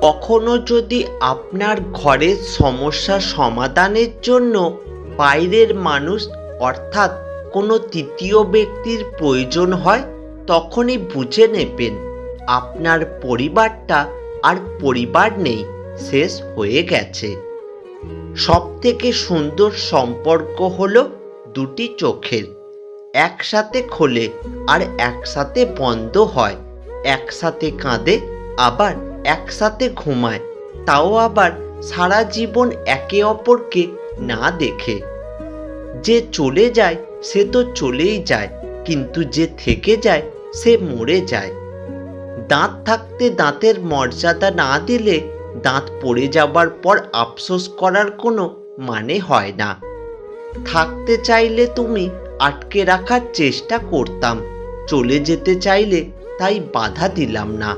কখনো যদি আপনার ঘরের সমস্যা সমাধানের জন্য বাইরের মানুষ অর্থাৎ কোনো তৃতীয় ব্যক্তির প্রয়োজন হয়, তখনই বুঝে নেবেন আপনার পরিবারটা আর পরিবার নেই, শেষ হয়ে গেছে। সবথেকে সুন্দর সম্পর্ক হলো দুটি চোখের, একসাথে খোলে আর একসাথে বন্ধ হয়, একসাথে কাঁদে আবার একসাথে ঘুমায়, তাও আবার সারা জীবন একে অপরকে না দেখে। যে চলে যায় সে তো চলেই যায়, কিন্তু যে থেকে যায় সে মরে যায়। দাঁত থাকতে দাঁতের মর্যাদা না দিলে দাঁত পড়ে যাবার পর আফসোস করার কোনো মানে হয় না। থাকতে চাইলে তুমি আটকে রাখার চেষ্টা করতাম, চলে যেতে চাইলে তাই বাধা দিলাম না।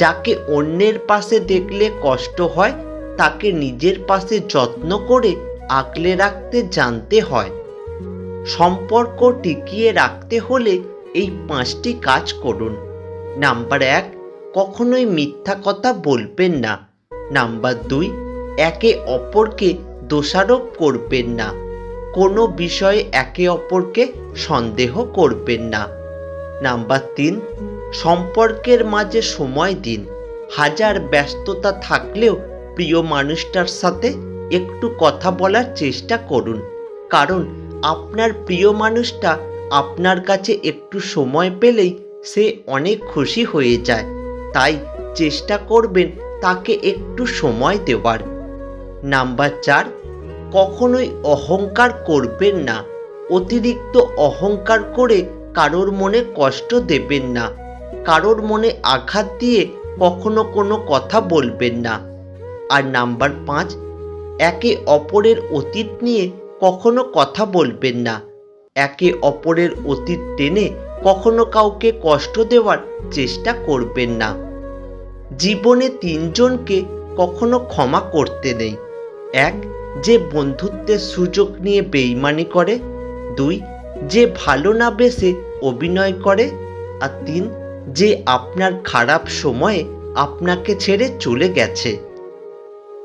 যাকে অন্যের পাশে দেখলে কষ্ট হয়, তাকে নিজের পাশে যত্ন করে আগলে রাখতে জানতে হয়। সম্পর্ক টিকিয়ে রাখতে হলে এই 5টি কাজ করুন। নাম্বার 1, কখনোই মিথ্যা কথা বলবেন না। নাম্বার 2, একে অপরকে দোষারোপ করবেন না। কোনো বিষয়ে একে অপরকে সন্দেহ করবেন না। নাম্বার 3, সম্পর্কের মাঝে সময় দিন। হাজার ব্যস্ততা থাকলেও প্রিয় মানুষটার সাথে একটু কথা বলার চেষ্টা করুন, কারণ আপনার প্রিয় মানুষটা আপনার কাছে একটু সময় পেলেই সে অনেক খুশি হয়ে যায়। তাই চেষ্টা করবেন তাকে একটু সময় দেওয়ার। নাম্বার 4, কখনোই অহংকার করবেন না। অতিরিক্ত অহংকার করে কারোর মনে কষ্ট দেবেন না। কারোর মনে আঘাত দিয়ে কখনো কোনো কথা বলবেন না। আর নাম্বার 5, একে অপরের অতীত নিয়ে কখনো কথা বলবেন না। একে অপরের অতীত টেনে কখনো কাউকে কষ্ট দেওয়ার চেষ্টা করবেন না। জীবনে 3 জনকে কখনো ক্ষমা করতে নেই। 1, যে বন্ধুত্বের সুযোগ নিয়ে বেইমানি করে। 2, যে ভালো না বেসে অভিনয় করে। আর 3, যে আপনার খারাপ সময়ে আপনাকে ছেড়ে চলে গেছে।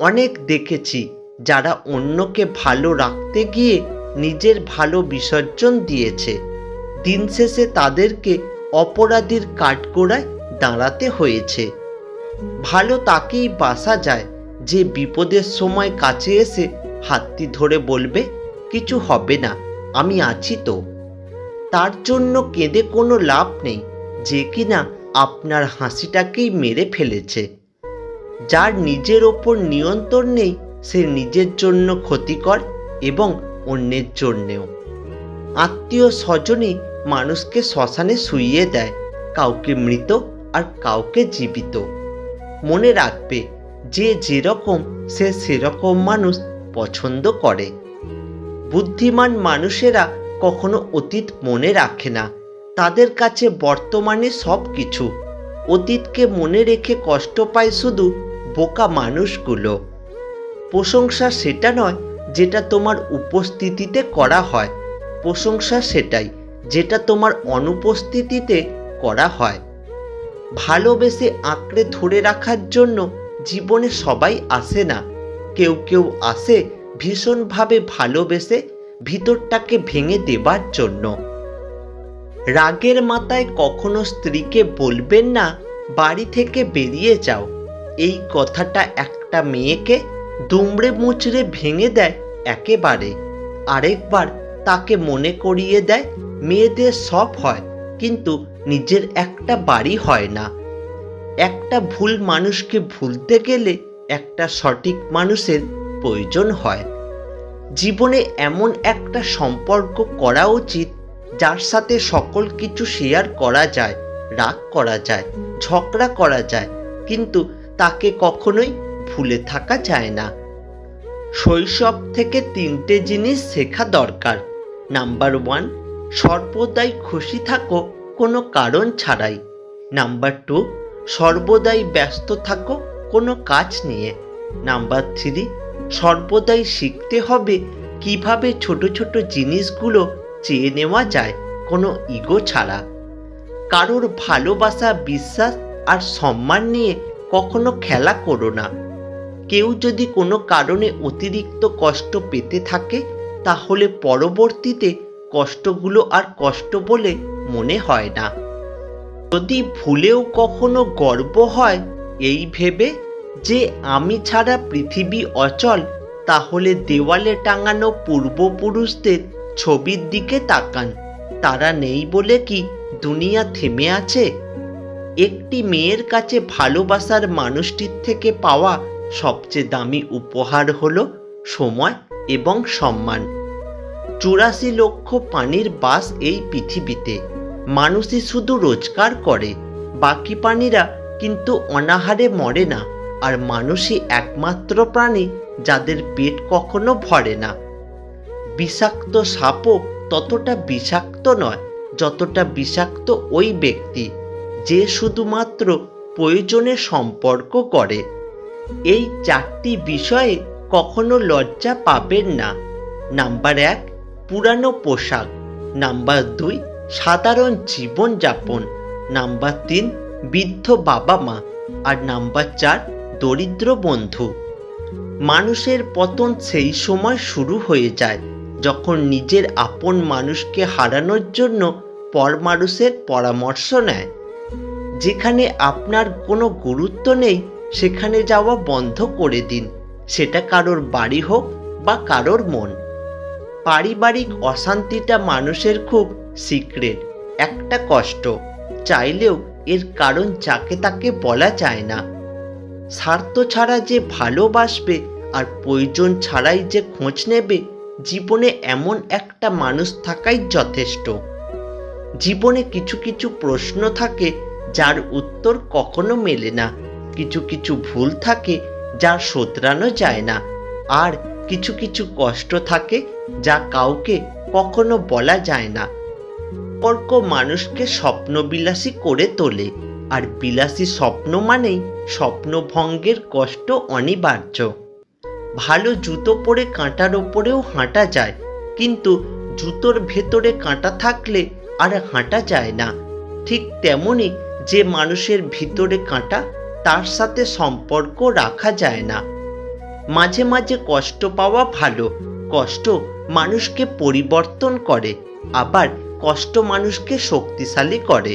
অনেক দেখেছি যারা অন্যকে ভালো রাখতে গিয়ে নিজের ভালো বিসর্জন দিয়েছে। দিন শেষে তাদেরকে অপরাধীর কাঠগড়ায় দাঁড়াতে হয়েছে। ভালো তাকেই বাসা যায় যে বিপদের সময় কাছে এসে হাতটি ধরে বলবে, কিছু হবে না, আমি আছি তো। তার জন্য কেঁদে কোনো লাভ নেই যে কিনা আপনার হাসিটাকেই মেরে ফেলেছে। যার নিজের ওপর নিয়ন্ত্রণ নেই সে নিজের জন্য ক্ষতিকর এবং অন্যের জন্যেও। আত্মীয় স্বজনই মানুষকে শ্মশানে শুইয়ে দেয়, কাউকে মৃত আর কাউকে জীবিত। মনে রাখবে, যে যেরকম সে সেরকম মানুষ পছন্দ করে। বুদ্ধিমান মানুষেরা কখনো অতীত মনে রাখে না, তাদের কাছে বর্তমানে সব কিছু। অতীতকে মনে রেখে কষ্ট পায় শুধু বোকা মানুষগুলো। প্রশংসা সেটা নয় যেটা তোমার উপস্থিতিতে করা হয়, প্রশংসা সেটাই যেটা তোমার অনুপস্থিতিতে করা হয়। ভালোবেসে আঁকড়ে ধরে রাখার জন্য জীবনে সবাই আসে না, কেউ কেউ আসে ভীষণভাবে ভালোবেসে ভিতরটাকে ভেঙে দেবার জন্য। রাগের মাথায় কখনো স্ত্রীকে বলবেন না, বাড়ি থেকে বেরিয়ে যাও। এই কথাটা একটা মেয়েকে দুমড়ে মুচড়ে ভেঙে দেয় একেবারে। আরেকবার তাকে মনে করিয়ে দেয় মেয়েদের সব হয়, কিন্তু নিজের একটা বাড়ি হয় না। একটা ভুল মানুষকে ভুলতে গেলে একটা সঠিক মানুষের প্রয়োজন হয়। জীবনে এমন একটা সম্পর্ক করা উচিত যার সাথে সকল কিছু শেয়ার করা যায়, রাগ করা যায়, ঝগড়া করা যায়, কিন্তু তাকে কখনোই ভুলে থাকা যায় না। শৈশব থেকে 3টে জিনিস শেখা দরকার। নাম্বার 1, সর্বদাই খুশি থাকো কোনো কারণ ছাড়াই। নাম্বার 2, সর্বদাই ব্যস্ত থাকো কোনো কাজ নিয়ে। নাম্বার 3, সর্বদাই শিখতে হবে কিভাবে ছোট ছোট জিনিসগুলো চেয়ে নেওয়া যায় কোনো ইগো ছাড়া। কারোর ভালোবাসা, বিশ্বাস আর সম্মান নিয়ে কখনো খেলা করো না। কেউ যদি কোনো কারণে অতিরিক্ত কষ্ট পেতে থাকে, তাহলে পরবর্তীতে কষ্টগুলো আর কষ্ট বলে মনে হয় না। যদি ভুলেও কখনো গর্ব হয় এই ভেবে যে আমি ছাড়া পৃথিবী অচল, তাহলে দেওয়ালে টাঙানো পূর্বপুরুষদের ছবির দিকে তাকান। তারা নেই বলে কি দুনিয়া থেমে আছে? একটি মেয়ের কাছে ভালোবাসার মানুষটির থেকে পাওয়া সবচেয়ে দামি উপহার হলো সময় এবং সম্মান। 84 লক্ষ প্রাণীর বাস এই পৃথিবীতে। মানুষই শুধু রোজগার করে, বাকি প্রাণীরা কিন্তু অনাহারে মরে না। আর মানুষই একমাত্র প্রাণী যাদের পেট কখনো ভরে না। বিষাক্ত সাপও ততটা বিষাক্ত নয় যতটা বিষাক্ত ওই ব্যক্তি যে শুধুমাত্র প্রয়োজনে সম্পর্ক করে। এই 4টি বিষয়ে কখনো লজ্জা পাবেন না। নাম্বার 1, পুরানো পোশাক। নাম্বার 2, সাধারণ জীবনযাপন। নাম্বার 3, বৃদ্ধ বাবা মা। আর নাম্বার 4, দরিদ্র বন্ধু। মানুষের পতন সেই সময় শুরু হয়ে যায় যখন নিজের আপন মানুষকে হারানোর জন্য পর মানুষের পরামর্শ নেয়। যেখানে আপনার কোনো গুরুত্ব নেই সেখানে যাওয়া বন্ধ করে দিন, সেটা কারোর বাড়ি হোক বা কারোর মন। পারিবারিক অশান্তিটা মানুষের খুব সিক্রেট একটা কষ্ট, চাইলেও এর কারণ যাকে তাকে বলা যায় না। স্বার্থ ছাড়া যে ভালোবাসবে আর প্রয়োজন ছাড়াই যে খোঁজ নেবে, জীবনে এমন একটা মানুষ থাকাই যথেষ্ট। জীবনে কিছু কিছু প্রশ্ন থাকে যার উত্তর কখনো মেলে না, কিছু কিছু ভুল থাকে যা শোধরানো যায় না, আর কিছু কিছু কষ্ট থাকে যা কাউকে কখনো বলা যায় না। সম্পর্ক মানুষকে স্বপ্নবিলাসী করে তোলে, আর বিলাসী স্বপ্ন মানেই স্বপ্নভঙ্গের কষ্ট অনিবার্য। ভালো জুতো পরে কাঁটার ওপরেও হাঁটা যায়, কিন্তু জুতোর ভেতরে কাঁটা থাকলে আর হাঁটা যায় না। ঠিক তেমনি যে মানুষের ভিতরে কাঁটা, তার সাথে সম্পর্ক রাখা যায় না। মাঝে মাঝে কষ্ট পাওয়া ভালো। কষ্ট মানুষকে পরিবর্তন করে, আবার কষ্ট মানুষকে শক্তিশালী করে।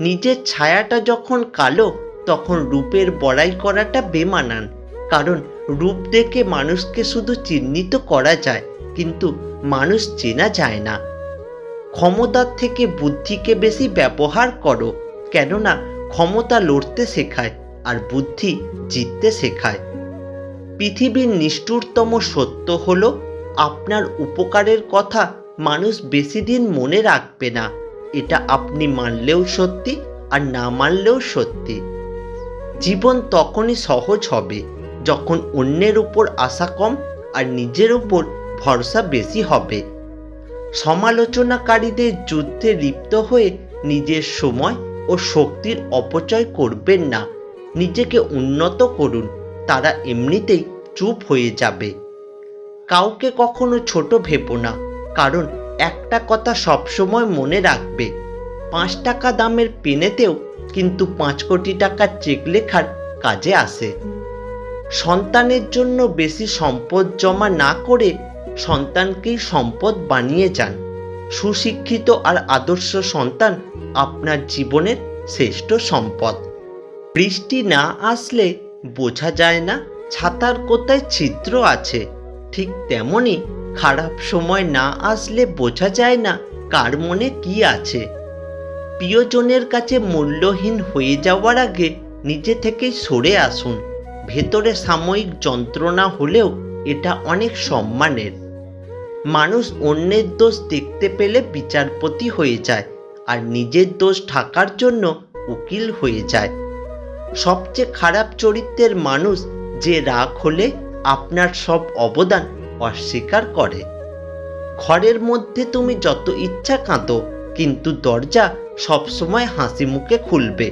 নিজের ছায়াটা যখন কালো, তখন রূপের বড়াই করাটা বেমানান। কারণ রূপ দেখে মানুষকে শুধু চিহ্নিত করা যায়, কিন্তু মানুষ চেনা যায় না। ক্ষমতার থেকে বুদ্ধিকে বেশি ব্যবহার করো, কেননা ক্ষমতা লড়তে শেখায় আর বুদ্ধি জিততে শেখায়। পৃথিবীর নিষ্ঠুরতম সত্য হলো, আপনার উপকারের কথা মানুষ বেশি দিন মনে রাখবে না। এটা আপনি মানলেও সত্যি আর না মানলেও সত্যি। জীবন তখনই সহজ হবে যখন অন্যের উপর আশা কম আর নিজের উপর ভরসা বেশি হবে। সমালোচনাকারীদের যুদ্ধে লিপ্ত হয়ে নিজের সময় ও শক্তির অপচয় করবেন না। নিজেকে উন্নত করুন, তারা এমনিতেই চুপ হয়ে যাবে। কাউকে কখনো ছোট ভেবো না, কারণ একটা কথা সবসময় মনে রাখবে, 5 টাকা দামের পেনেতেও কিন্তু 5 কোটি টাকার চেক লেখার কাজে আসে। সন্তানের জন্য বেশি সম্পদ জমা না করে সন্তানকেই সম্পদ বানিয়ে যান। সুশিক্ষিত আর আদর্শ সন্তান আপনার জীবনের শ্রেষ্ঠ সম্পদ। বৃষ্টি না আসলে বোঝা যায় না ছাতার কোথায় ছিদ্র আছে, ঠিক তেমনি খারাপ সময় না আসলে বোঝা যায় না কার মনে কি আছে। প্রিয়জনের কাছে মূল্যহীন হয়ে যাওয়ার আগে নিজে থেকেই সরে আসুন। ভেতরে সাময়িক যন্ত্রণা হলেও এটা অনেক সম্মানের। মানুষ অন্যের দোষ দেখতে পেলে বিচারপতি হয়ে যায়, আর নিজের দোষ ঢাকার জন্য উকিল হয়ে যায়। সবচেয়ে খারাপ চরিত্রের মানুষ যে রাগ হলে আপনার সব অবদান অস্বীকার করে। ঘরের মধ্যে তুমি যত ইচ্ছা কাঁদো, কিন্তু দরজা সবসময় হাসি মুখে খুলবে।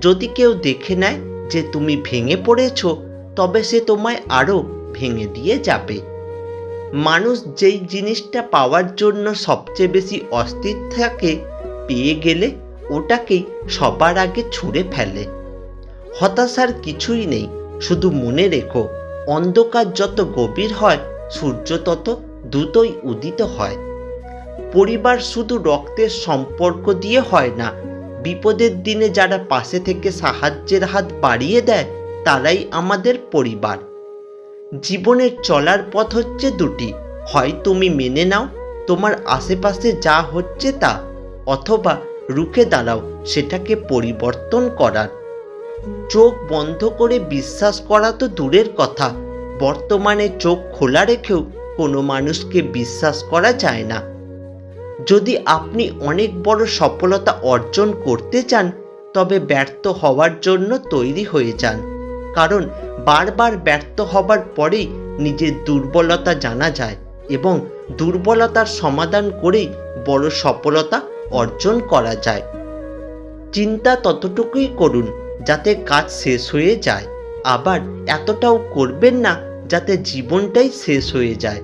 যদি কেউ দেখে নেয় যে তুমি ভেঙে পড়েছ, তবে সে তোমায় আরও ভেঙে দিয়ে যাবে। মানুষ যেই জিনিসটা পাওয়ার জন্য সবচেয়ে বেশি অস্থির থাকে, পেয়ে গেলে ওটাকেই সবার আগে ছুঁড়ে ফেলে। হতাশার কিছুই নেই, শুধু মনে রেখো অন্ধকার যত গভীর হয় সূর্য তত দ্রুতই উদিত হয়। পরিবার শুধু রক্তের সম্পর্ক দিয়ে হয় না, বিপদের দিনে যারা পাশে থেকে সাহায্যের হাত বাড়িয়ে দেয় তারাই আমাদের পরিবার। জীবনের চলার পথ হচ্ছে দুটি, হয় তুমি মেনে নাও তোমার আশেপাশে যা হচ্ছে তা, অথবা রুখে দাঁড়াও সেটাকে পরিবর্তন করার। চোখ বন্ধ করে বিশ্বাস করা তো দূরের কথা, বর্তমানে চোখ খোলা রেখেও কোনো মানুষকে বিশ্বাস করা যায় না। যদি আপনি অনেক বড় সফলতা অর্জন করতে চান তবে ব্যর্থ হওয়ার জন্য তৈরি হয়ে যান, কারণ বারবার ব্যর্থ হবার পরেই নিজের দুর্বলতা জানা যায় এবং দুর্বলতার সমাধান করেই বড় সফলতা অর্জন করা যায়। চিন্তা ততটুকুই করুন যাতে কাজ শেষ হয়ে যায়, আবার এতটাও করবেন না যাতে জীবনটাই শেষ হয়ে যায়।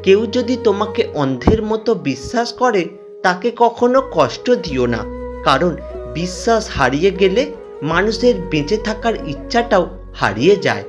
কেউ যদি তোমাকে অন্ধের মতো বিশ্বাস করে তাকে কখনো কষ্ট দিও না, কারণ বিশ্বাস হারিয়ে গেলে মানুষের বেঁচে থাকার ইচ্ছাটাও হারিয়ে যায়।